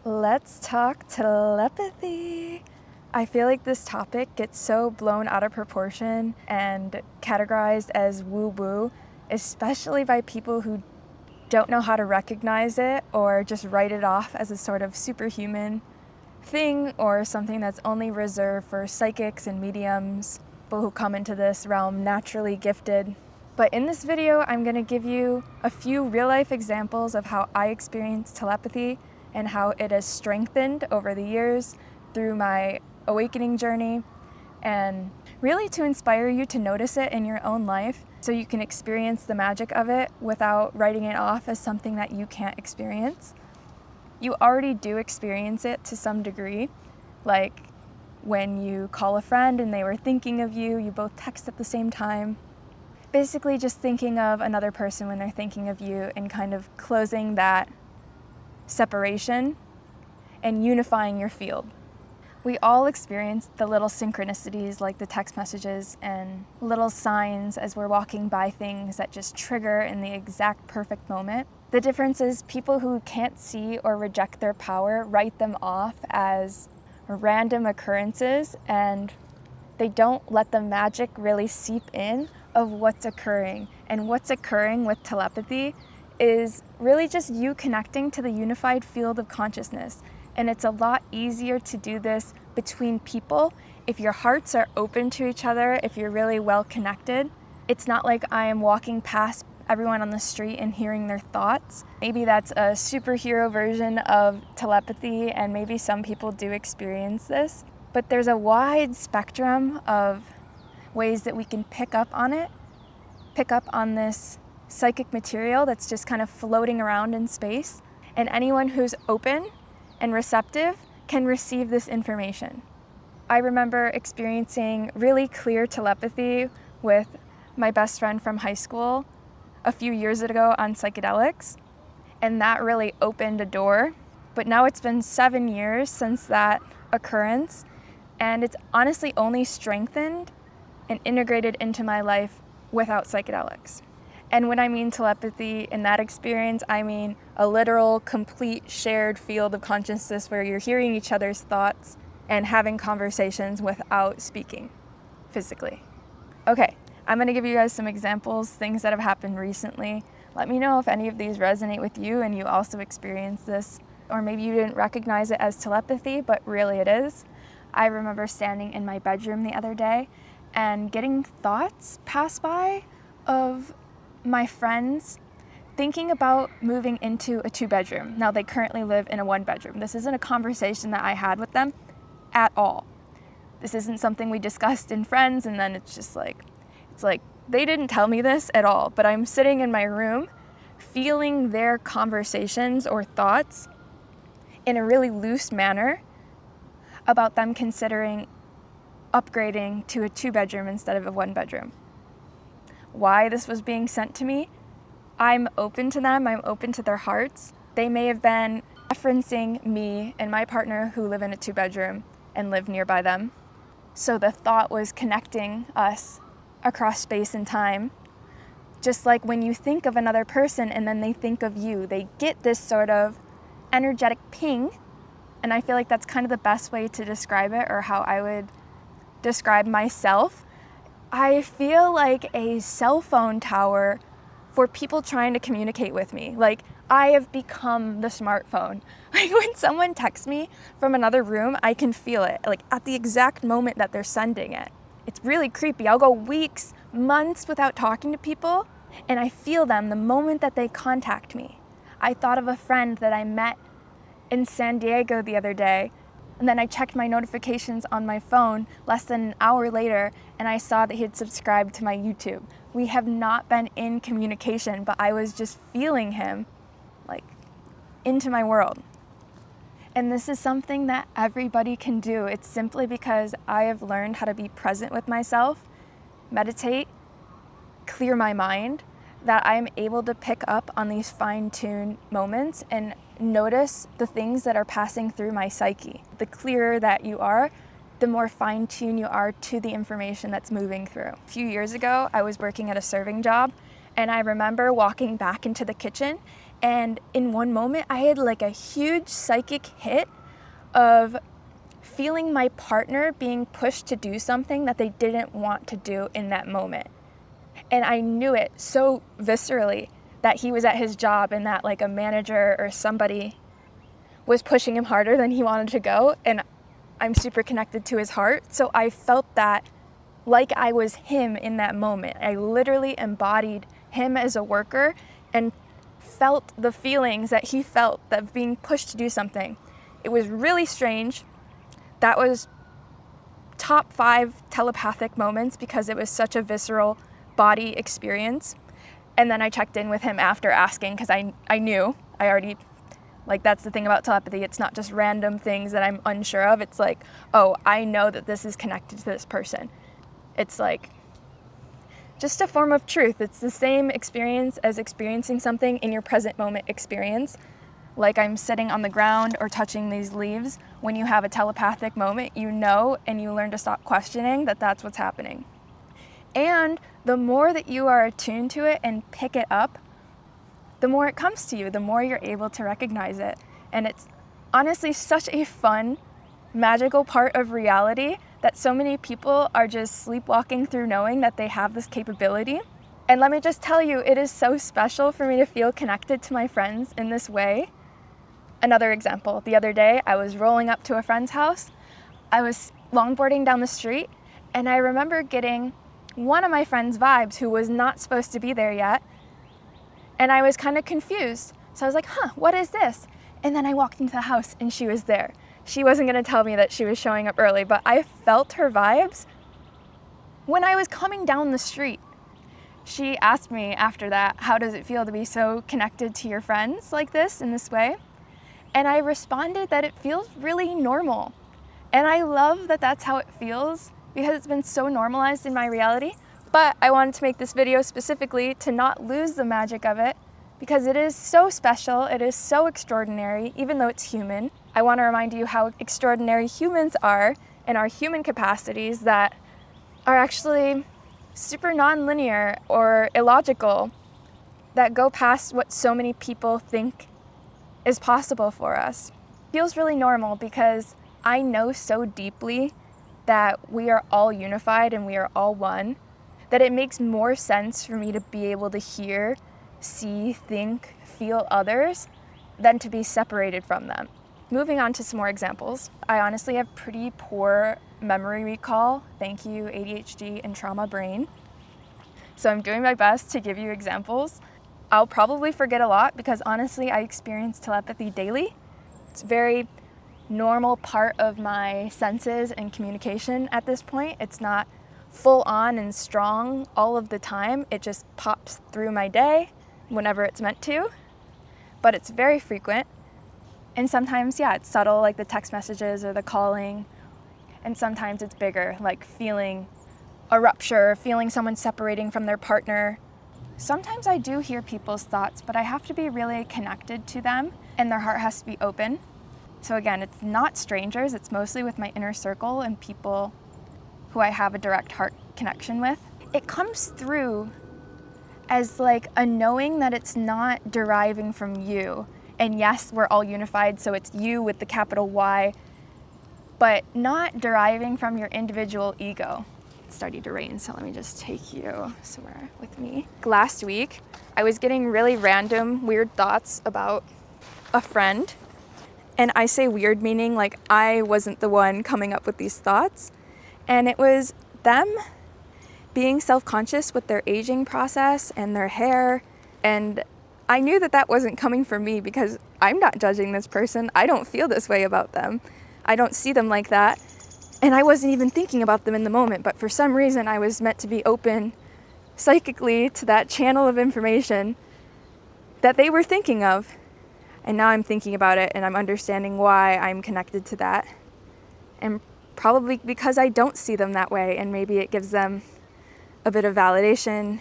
Let's talk telepathy. I feel like this topic gets so blown out of proportion and categorized as woo-woo, especially by people who don't know how to recognize it or just write it off as a sort of superhuman thing or something that's only reserved for psychics and mediums, people who come into this realm naturally gifted. But in this video, I'm going to give you a few real-life examples of how I experienced telepathy and how it has strengthened over the years through my awakening journey, and really to inspire you to notice it in your own life so you can experience the magic of it without writing it off as something that you can't experience. You already do experience it to some degree, like when you call a friend and they were thinking of you, you both text at the same time. Basically just thinking of another person when they're thinking of you and kind of closing that separation and unifying your field. We all experience the little synchronicities like the text messages and little signs as we're walking by things that just trigger in the exact perfect moment. The difference is people who can't see or reject their power write them off as random occurrences, and they don't let the magic really seep in of what's occurring. And what's occurring with telepathy is really just you connecting to the unified field of consciousness. And it's a lot easier to do this between people if your hearts are open to each other, if you're really well connected. It's not like I am walking past everyone on the street and hearing their thoughts. Maybe that's a superhero version of telepathy, and maybe some people do experience this. But there's a wide spectrum of ways that we can pick up on it, pick up on this psychic material that's just kind of floating around in space. And anyone who's open and receptive can receive this information. I remember experiencing really clear telepathy with my best friend from high school a few years ago on psychedelics, and that really opened a door. But now it's been 7 years since that occurrence, and it's honestly only strengthened and integrated into my life without psychedelics. And when I mean telepathy in that experience, I mean a literal, complete shared field of consciousness where you're hearing each other's thoughts and having conversations without speaking physically. Okay, I'm gonna give you guys some examples, things that have happened recently. Let me know if any of these resonate with you and you also experienced this, or maybe you didn't recognize it as telepathy, but really it is. I remember standing in my bedroom the other day and getting thoughts pass by of my friends thinking about moving into a 2-bedroom. Now they currently live in a 1-bedroom. This isn't a conversation that I had with them at all. This isn't something we discussed in friends and then it's like they didn't tell me this at all, but I'm sitting in my room feeling their conversations or thoughts in a really loose manner about them considering upgrading to a 2-bedroom instead of a 1-bedroom. Why this was being sent to me, I'm open to them, I'm open to their hearts. They may have been referencing me and my partner who live in a 2-bedroom and live nearby them. So the thought was connecting us across space and time. Just like when you think of another person and then they think of you, they get this sort of energetic ping. And I feel like that's kind of the best way to describe it, or how I would describe myself. I feel like a cell phone tower for people trying to communicate with me. Like, I have become the smartphone. Like, when someone texts me from another room, I can feel it, like at the exact moment that they're sending it. It's really creepy. I'll go weeks, months without talking to people, and I feel them the moment that they contact me. I thought of a friend that I met in San Diego the other day, and then I checked my notifications on my phone less than an hour later, and I saw that he had subscribed to my YouTube. We have not been in communication, but I was just feeling him, like, into my world. And this is something that everybody can do. It's simply because I have learned how to be present with myself, meditate, clear my mind, that I'm able to pick up on these fine-tuned moments and notice the things that are passing through my psyche. The clearer that you are, the more fine-tuned you are to the information that's moving through. A few years ago, I was working at a serving job, and I remember walking back into the kitchen And in one moment, I had like a huge psychic hit of feeling my partner being pushed to do something that they didn't want to do in that moment. And I knew it so viscerally that he was at his job and that like a manager or somebody was pushing him harder than he wanted to go. And I'm super connected to his heart. So I felt that like I was him in that moment. I literally embodied him as a worker and felt the feelings that he felt of being pushed to do something. It was really strange. That was top 5 telepathic moments because it was such a visceral body experience. And then I checked in with him after asking because I knew, I already, like that's the thing about telepathy, it's not just random things that I'm unsure of. It's like, oh, I know that this is connected to this person. It's like just a form of truth. It's the same experience as experiencing something in your present moment experience. Like I'm sitting on the ground or touching these leaves. When you have a telepathic moment, you know, and you learn to stop questioning that that's what's happening. And the more that you are attuned to it and pick it up, the more it comes to you, the more you're able to recognize it. And it's honestly such a fun, magical part of reality that so many people are just sleepwalking through knowing that they have this capability. And let me just tell you, it is so special for me to feel connected to my friends in this way. Another example, the other day I was rolling up to a friend's house. I was longboarding down the street and I remember getting one of my friend's vibes who was not supposed to be there yet. And I was kind of confused. So I was like, what is this? And then I walked into the house and she was there. She wasn't going to tell me that she was showing up early, but I felt her vibes when I was coming down the street. She asked me after that, how does it feel to be so connected to your friends like this, in this way? And I responded that it feels really normal. And I love that that's how it feels because it's been so normalized in my reality. But I wanted to make this video specifically to not lose the magic of it because it is so special, it is so extraordinary, even though it's human. I want to remind you how extraordinary humans are and our human capacities that are actually super non-linear or illogical, that go past what so many people think is possible for us. It feels really normal because I know so deeply that we are all unified and we are all one, that it makes more sense for me to be able to hear, see, think, feel others than to be separated from them. Moving on to some more examples. I honestly have pretty poor memory recall. Thank you, ADHD and trauma brain. So I'm doing my best to give you examples. I'll probably forget a lot because honestly, I experience telepathy daily. It's a very normal part of my senses and communication at this point. It's not full on and strong all of the time. It just pops through my day whenever it's meant to, but it's very frequent. And sometimes, yeah, it's subtle, like the text messages or the calling. And sometimes it's bigger, like feeling a rupture, feeling someone separating from their partner. Sometimes I do hear people's thoughts, but I have to be really connected to them and their heart has to be open. So again, it's not strangers, it's mostly with my inner circle and people who I have a direct heart connection with. It comes through as like a knowing that it's not deriving from you. And yes, we're all unified, so it's you with the capital Y, but not deriving from your individual ego. It's starting to rain, so let me just take you somewhere with me. Last week, I was getting really random, weird thoughts about a friend. And I say weird meaning like I wasn't the one coming up with these thoughts. And it was them being self-conscious with their aging process and their hair. And I knew that that wasn't coming from me because I'm not judging this person. I don't feel this way about them. I don't see them like that. And I wasn't even thinking about them in the moment. But for some reason, I was meant to be open psychically to that channel of information that they were thinking of. And now I'm thinking about it and I'm understanding why I'm connected to that. And probably because I don't see them that way, and maybe it gives them a bit of validation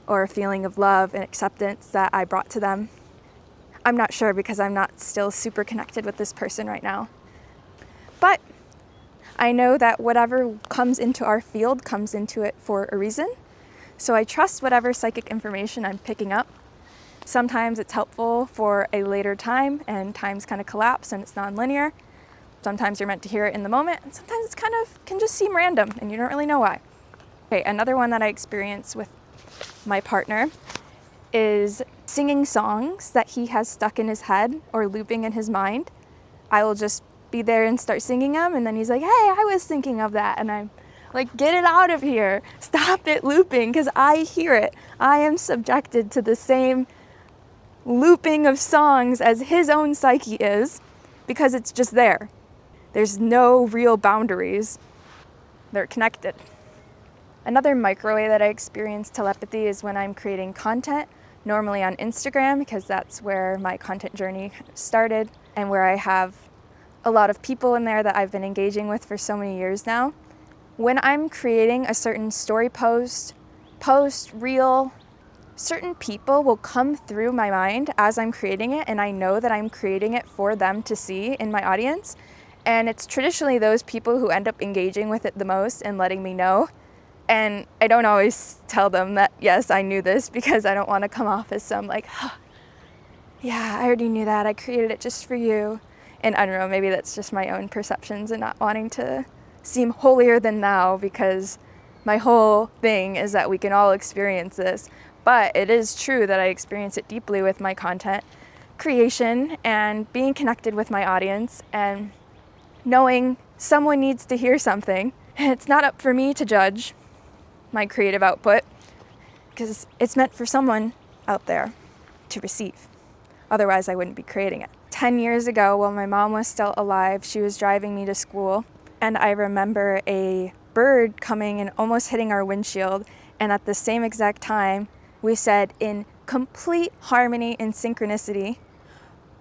or a feeling of love and acceptance that I brought to them. I'm not sure because I'm not still super connected with this person right now. But I know that whatever comes into our field comes into it for a reason. So I trust whatever psychic information I'm picking up. Sometimes it's helpful for a later time and times kind of collapse and it's non-linear. Sometimes you're meant to hear it in the moment, and sometimes it's kind of can just seem random and you don't really know why. Okay, another one that I experience with my partner is singing songs that he has stuck in his head or looping in his mind. I will just be there and start singing them, and then he's like, hey, I was thinking of that, and I'm like, get it out of here, stop it looping, because I hear it. I am subjected to the same looping of songs as his own psyche is, because it's just there. There's no real boundaries. They're connected. Another micro way that I experience telepathy is when I'm creating content, normally on Instagram, because that's where my content journey started and where I have a lot of people in there that I've been engaging with for so many years now. When I'm creating a certain story post, reel, certain people will come through my mind as I'm creating it, and I know that I'm creating it for them to see in my audience. And it's traditionally those people who end up engaging with it the most and letting me know. And I don't always tell them that, yes, I knew this, because I don't want to come off as some like, yeah, I already knew that. I created it just for you. And I don't know, maybe that's just my own perceptions and not wanting to seem holier than thou, because my whole thing is that we can all experience this. But it is true that I experience it deeply with my content creation and being connected with my audience and knowing someone needs to hear something. And it's not up for me to judge my creative output, because it's meant for someone out there to receive. Otherwise, I wouldn't be creating it. 10 years ago, while my mom was still alive, she was driving me to school, and I remember a bird coming and almost hitting our windshield, and at the same exact time, we said in complete harmony and synchronicity,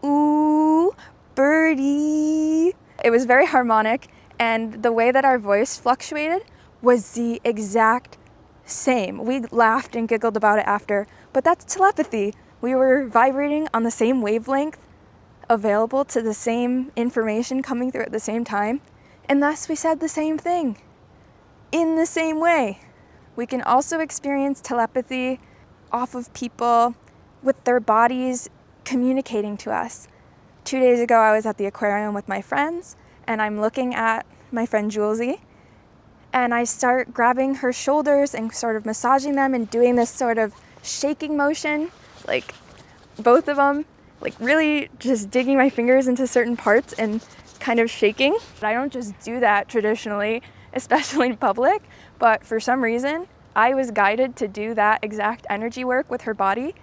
"Ooh, birdie." It was very harmonic, and the way that our voice fluctuated was the exact same. We laughed and giggled about it after, but that's telepathy. We were vibrating on the same wavelength, available to the same information coming through at the same time, and thus we said the same thing in the same way. We can also experience telepathy off of people with their bodies communicating to us. 2 days ago, I was at the aquarium with my friends, and I'm looking at my friend Julesy, and I start grabbing her shoulders and sort of massaging them and doing this sort of shaking motion, like both of them, like really just digging my fingers into certain parts and kind of shaking. I don't just do that traditionally, especially in public, but for some reason, I was guided to do that exact energy work with her body,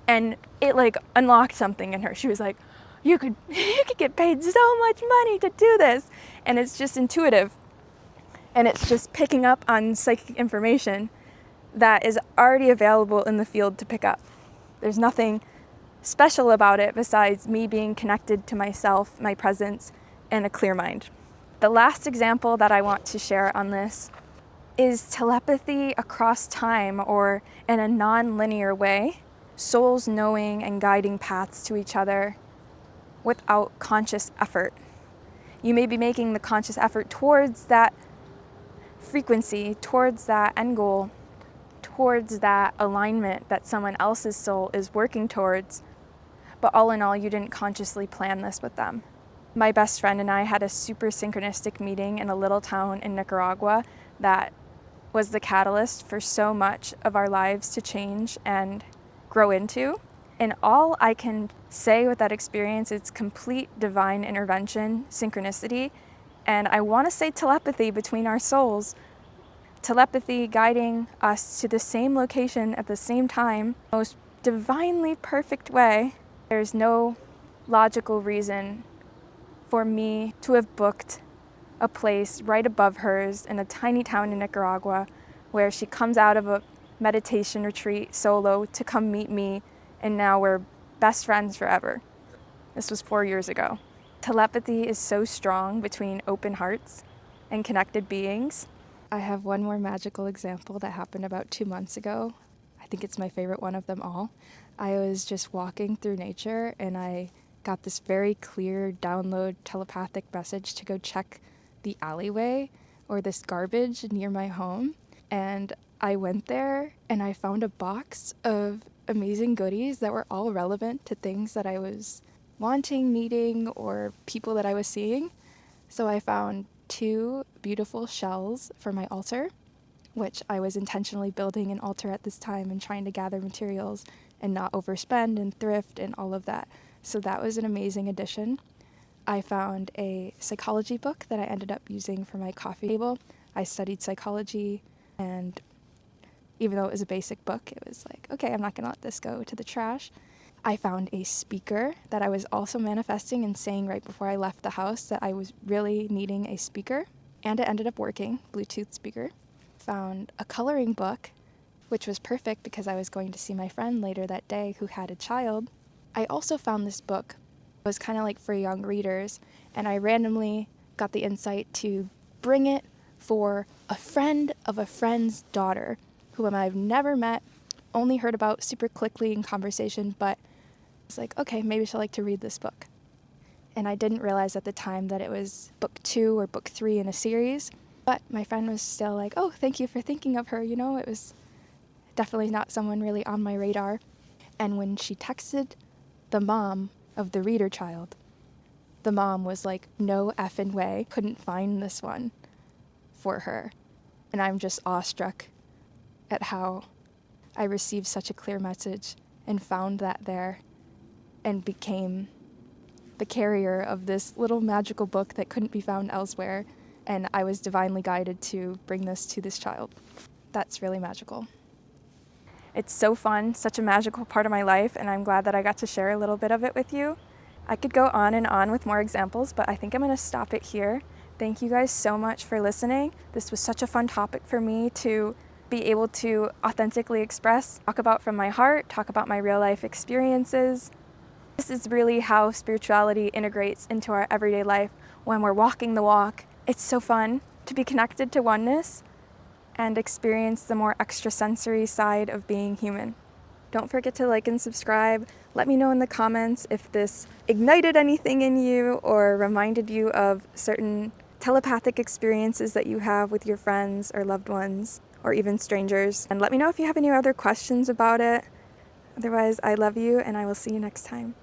and it like unlocked something in her. She was like, you could get paid so much money to do this. And it's just intuitive. And it's just picking up on psychic information that is already available in the field to pick up. There's nothing special about it besides me being connected to myself, my presence, and a clear mind. The last example that I want to share on this is telepathy across time, or in a non-linear way, souls knowing and guiding paths to each other without conscious effort. You may be making the conscious effort towards that frequency, towards that end goal, towards that alignment that someone else's soul is working towards, but all in all, you didn't consciously plan this with them. My best friend and I had a super synchronistic meeting in a little town in Nicaragua that was the catalyst for so much of our lives to change and grow into. And all I can say with that experience is complete divine intervention, synchronicity, and I want to say telepathy between our souls. Telepathy guiding us to the same location at the same time, most divinely perfect way. There's no logical reason for me to have booked a place right above hers in a tiny town in Nicaragua, where she comes out of a meditation retreat solo to come meet me, and now we're best friends forever. This was 4 years ago. Telepathy is so strong between open hearts and connected beings. I have one more magical example that happened about 2 months ago. I think it's my favorite one of them all. I was just walking through nature and I got this very clear download telepathic message to go check the alleyway or this garbage near my home. And I went there and I found a box of amazing goodies that were all relevant to things that I was wanting, needing, or people that I was seeing. So I found 2 beautiful shells for my altar, which I was intentionally building an altar at this time and trying to gather materials and not overspend and thrift and all of that. So that was an amazing addition. I found a psychology book that I ended up using for my coffee table. I studied psychology, and even though it was a basic book, it was like, okay, I'm not going to let this go to the trash. I found a speaker that I was also manifesting and saying right before I left the house that I was really needing a speaker, and it ended up working, Bluetooth speaker. Found a coloring book, which was perfect because I was going to see my friend later that day who had a child. I also found this book. It was kind of like for young readers, and I randomly got the insight to bring it for a friend of a friend's daughter, whom I've never met, only heard about super quickly in conversation, but it's like, okay, maybe she'll like to read this book. And I didn't realize at the time that it was book 2 or book 3 in a series, but my friend was still like, oh, thank you for thinking of her, you know, it was definitely not someone really on my radar. And when she texted the mom of the reader child, the mom was like, no effing way, couldn't find this one for her. And I'm just awestruck at how I received such a clear message and found that there and became the carrier of this little magical book that couldn't be found elsewhere. And I was divinely guided to bring this to this child. That's really magical. It's so fun, such a magical part of my life, and I'm glad that I got to share a little bit of it with you. I could go on and on with more examples, but I think I'm going to stop it here. Thank you guys so much for listening. This was such a fun topic for me to be able to authentically express, talk about from my heart, talk about my real life experiences. This is really how spirituality integrates into our everyday life when we're walking the walk. It's so fun to be connected to oneness and experience the more extrasensory side of being human. Don't forget to like and subscribe. Let me know in the comments if this ignited anything in you or reminded you of certain telepathic experiences that you have with your friends or loved ones or even strangers. And let me know if you have any other questions about it. Otherwise, I love you and I will see you next time.